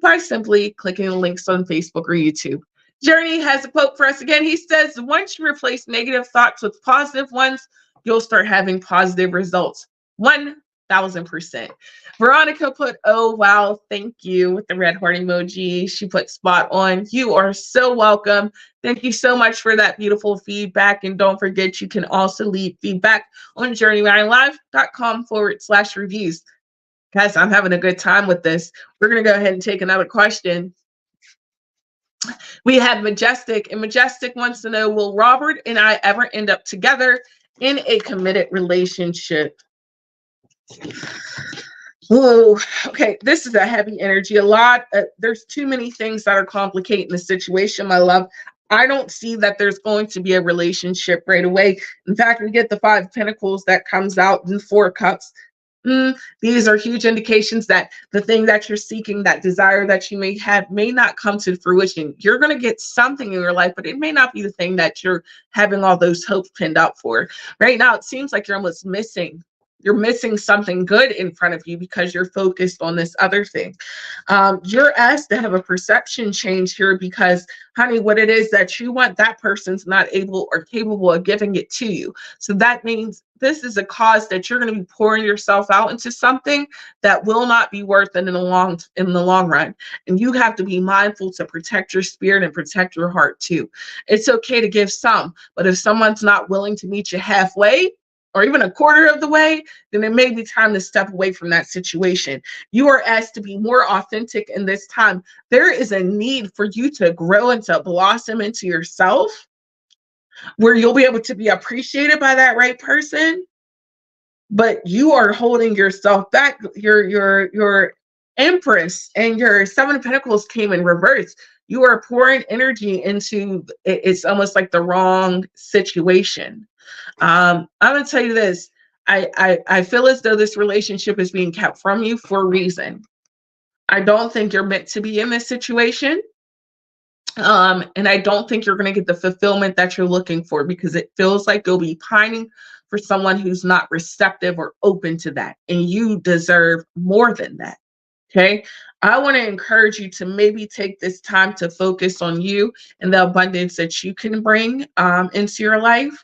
by simply clicking the links on Facebook or YouTube. Journey has a quote for us again. He says, once you replace negative thoughts with positive ones, you'll start having positive results. 1000%. Veronica put, oh, wow, thank you, with the red heart emoji. She put spot on. You are so welcome. Thank you so much for that beautiful feedback. And don't forget, you can also leave feedback on journeylive.com/reviews. Guys, I'm having a good time with this. We're going to go ahead and take another question. We have Majestic, and Majestic wants to know, will Robert and I ever end up together in a committed relationship? Whoa, okay, this is a heavy energy. There's too many things that are complicating the situation, my love. I don't see that there's going to be a relationship right away. In fact, we get the Five of Pentacles that comes out in Four of Cups. These are huge indications that the thing that you're seeking, that desire that you may have, may not come to fruition. You're going to get something in your life, but it may not be the thing that you're having all those hopes pinned up for. Right now, it seems like you're almost missing. You're missing something good in front of you because you're focused on this other thing. You're asked to have a perception change here because, honey, what it is that you want, that person's not able or capable of giving it to you. So that means this is a cause that you're going to be pouring yourself out into something that will not be worth it in the long run. And you have to be mindful to protect your spirit and protect your heart too. It's okay to give some, but if someone's not willing to meet you halfway, or even a quarter of the way, then it may be time to step away from that situation. You are asked to be more authentic in this time. There is a need for you to grow and to blossom into yourself, where you'll be able to be appreciated by that right person, but you are holding yourself back. You're Empress and your Seven of Pentacles came in reverse. You are pouring energy into it's almost like the wrong situation. I'm gonna tell you this. I feel as though this relationship is being kept from you for a reason. I don't think you're meant to be in this situation. And I don't think you're going to get the fulfillment that you're looking for, because it feels like you'll be pining for someone who's not receptive or open to that. And you deserve more than that. Okay. I want to encourage you to maybe take this time to focus on you and the abundance that you can bring into your life.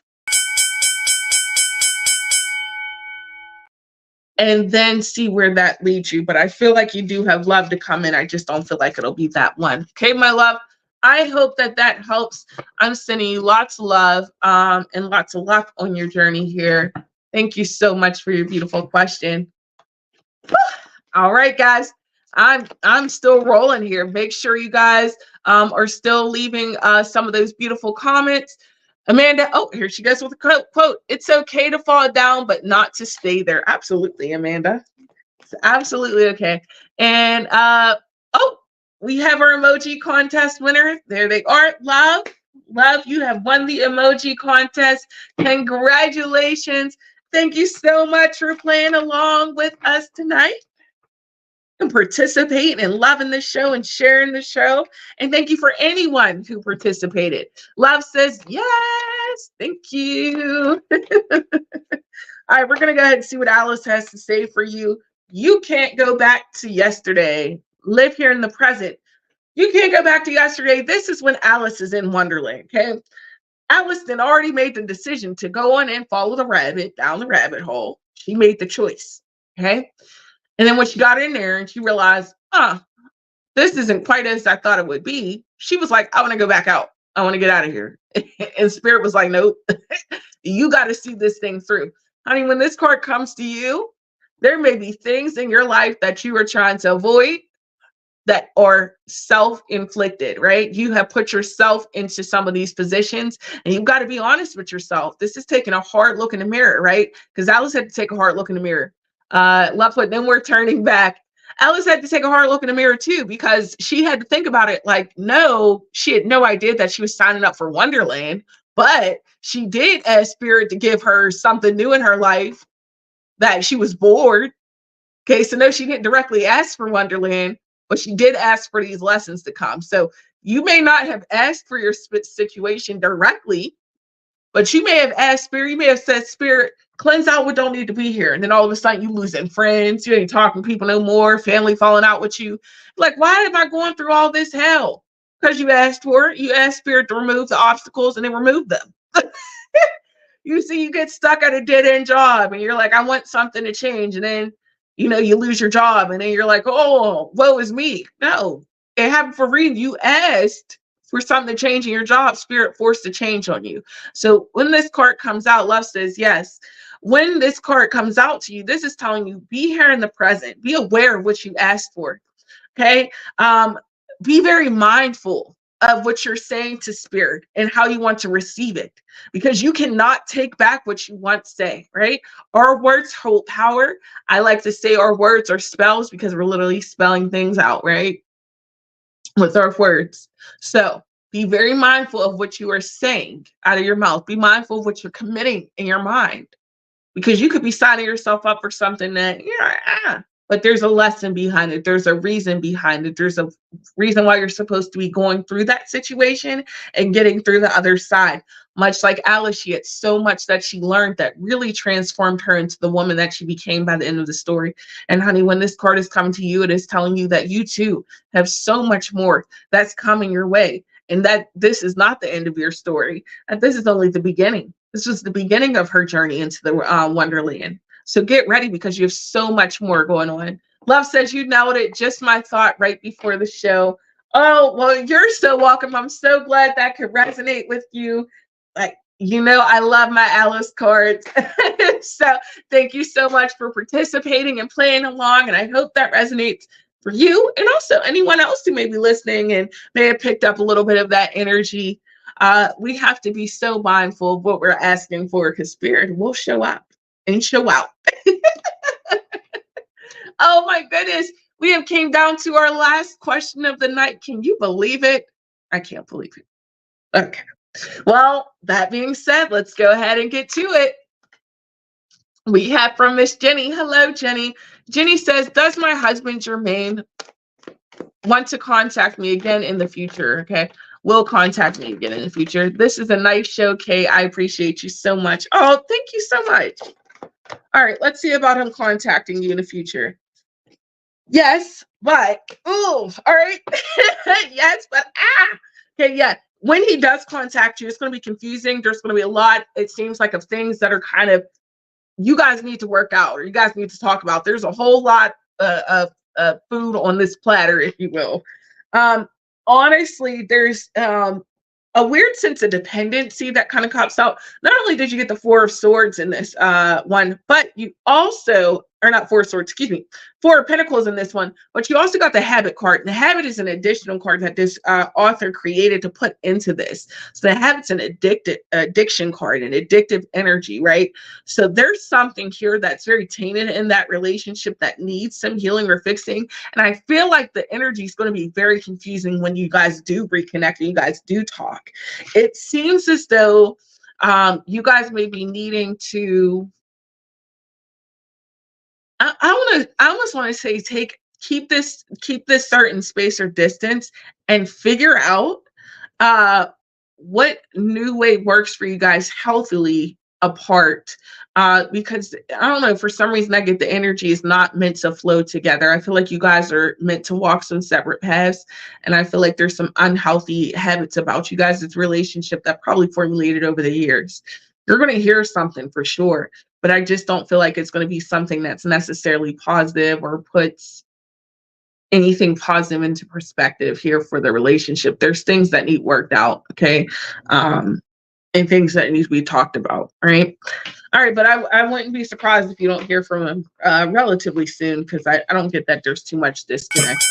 And then see where that leads you. But I feel like you do have love to come in. I just don't feel like it'll be that one. Okay, my love. I hope that that helps. I'm sending you lots of love and lots of luck on your journey here. Thank you so much for your beautiful question. All right, guys. I'm still rolling here. Make sure you guys are still leaving some of those beautiful comments. Amanda, oh, here she goes with a quote. It's okay to fall down, but not to stay there. Absolutely, Amanda. It's absolutely okay. And oh, we have our emoji contest winner. There they are. Love, you have won the emoji contest. Congratulations. Thank you so much for playing along with us tonight and participating and loving the show and sharing the show. And thank you for anyone who participated. Love says, yes, thank you. All right, we're going to go ahead and see what Alice has to say for you. You can't go back to yesterday. Live here in the present. You can't go back to yesterday. This is when Alice is in Wonderland, okay? Alice then already made the decision to go on and follow the rabbit down the rabbit hole. She made the choice, okay? And then when she got in there and she realized, this isn't quite as I thought it would be, she was like, I want to go back out. I want to get out of here. And Spirit was like, nope, you got to see this thing through. Honey, when this card comes to you, there may be things in your life that you are trying to avoid that are self-inflicted, right? You have put yourself into some of these positions, and you've got to be honest with yourself. This is taking a hard look in the mirror, right? Because Alice had to take a hard look in the mirror. Left foot, then we're turning back. Alice had to take a hard look in the mirror too, because she had to think about it like, no, she had no idea that she was signing up for Wonderland, but she did ask Spirit to give her something new in her life, that she was bored. Okay, so no, she didn't directly ask for Wonderland, but she did ask for these lessons to come. So you may not have asked for your situation directly, but you may have asked Spirit, you may have said, Spirit, cleanse out what don't need to be here. And then all of a sudden you losing friends, you ain't talking to people no more, family falling out with you. Like, why am I going through all this hell? Because you asked for it. You asked Spirit to remove the obstacles and then remove them. You see, you get stuck at a dead-end job and you're like, I want something to change. And then, you lose your job and then you're like, oh, woe is me. No, it happened for a reason. You asked for something to change in your job. Spirit forced a change on you. So when this card comes out, love says, yes. When this card comes out to you, this is telling you, be here in the present. Be aware of what you asked for. Okay. Be very mindful of what you're saying to Spirit and how you want to receive it, because you cannot take back what you once say, right? Our words hold power. I like to say our words are spells, because we're literally spelling things out, right? With our words. So be very mindful of what you are saying out of your mouth. Be mindful of what you're committing in your mind, because you could be signing yourself up for something that, but there's a lesson behind it. There's a reason behind it. There's a reason why you're supposed to be going through that situation and getting through the other side. Much like Alice, she had so much that she learned that really transformed her into the woman that she became by the end of the story. And honey, when this card is coming to you, it is telling you that you too have so much more that's coming your way. And that this is not the end of your story. And this is only the beginning. This was the beginning of her journey into the Wonderland. So get ready, because you have so much more going on. Love says, you nailed it. Just my thought right before the show. Oh, well, you're so welcome. I'm so glad that could resonate with you. Like, I love my Alice cards. So thank you so much for participating and playing along. And I hope that resonates for you and also anyone else who may be listening and may have picked up a little bit of that energy. We have to be so mindful of what we're asking for, because Spirit will show up and show out. Oh my goodness. we have came down to our last question of the night. Can you believe it? I can't believe it. Okay. Well, that being said, let's go ahead and get to it. We have from Miss Jenny. Hello, Jenny. Jenny says, does my husband Jermaine want to contact me again in the future? Okay. Will contact me again in the future. This is a nice show, Kay. I appreciate you so much. Oh, thank you so much. All right, let's see about him contacting you in the future. Yes, but all right. Yes, but okay, yeah. When he does contact you, it's going to be confusing. There's going to be a lot, it seems like, of things that are kind of you guys need to work out or you guys need to talk about. There's a whole lot of food on this platter, if you will. Honestly, there's a weird sense of dependency that kind of comes out. Not only did you get the Four of Swords in this one, but you also, or not Four of Swords, excuse me, Four of Pentacles in this one, but you also got the Habit card. And the Habit is an additional card that this author created to put into this. So the Habit's an addiction card, an addictive energy, right? So there's something here that's very tainted in that relationship that needs some healing or fixing. And I feel like the energy is going to be very confusing when you guys do reconnect and you guys do talk. It seems as though you guys may be needing to, I almost want to say keep this certain space or distance and figure out what new way works for you guys healthily apart. Because I don't know, for some reason I get the energy is not meant to flow together. I feel like you guys are meant to walk some separate paths, and I feel like there's some unhealthy habits about you guys' relationship that probably formulated over the years. You're going to hear something for sure, but I just don't feel like it's going to be something that's necessarily positive or puts anything positive into perspective here for the relationship. There's things that need worked out, okay? And things that need to be talked about, right? All right, but I wouldn't be surprised if you don't hear from him relatively soon, because I don't get that there's too much disconnect.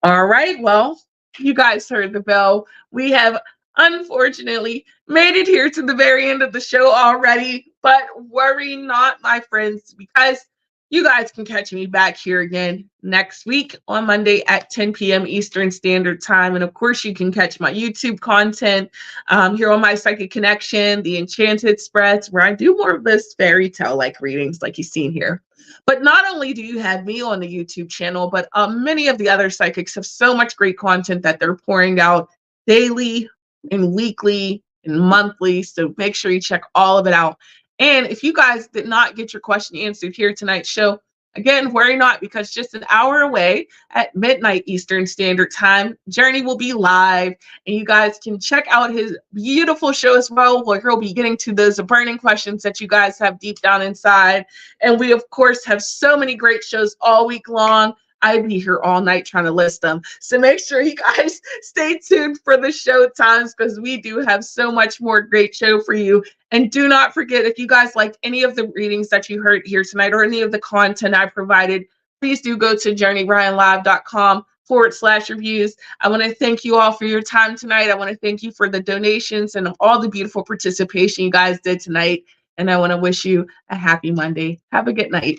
All right, well, you guys heard the bell. We have unfortunately made it here to the very end of the show already, but worry not, my friends, because you guys can catch me back here again next week on Monday at 10 p.m. Eastern Standard Time. And of course, you can catch my YouTube content here on my Psychic Connection, the Enchanted Spreads, where I do more of this fairy tale-like readings like you've seen here. But not only do you have me on the YouTube channel, but many of the other psychics have so much great content that they're pouring out daily and weekly and monthly. So make sure you check all of it out. And if you guys did not get your question answered here tonight's show, again, worry not, because just an hour away at midnight Eastern Standard Time, Journey will be live, and you guys can check out his beautiful show as well, where he'll be getting to those burning questions that you guys have deep down inside. And we, of course, have so many great shows all week long. I'd be here all night trying to list them. So make sure you guys stay tuned for the show times, because we do have so much more great show for you. And do not forget, if you guys liked any of the readings that you heard here tonight or any of the content I provided, please do go to journeyryanlive.com/reviews. I want to thank you all for your time tonight. I want to thank you for the donations and all the beautiful participation you guys did tonight. And I want to wish you a happy Monday. Have a good night.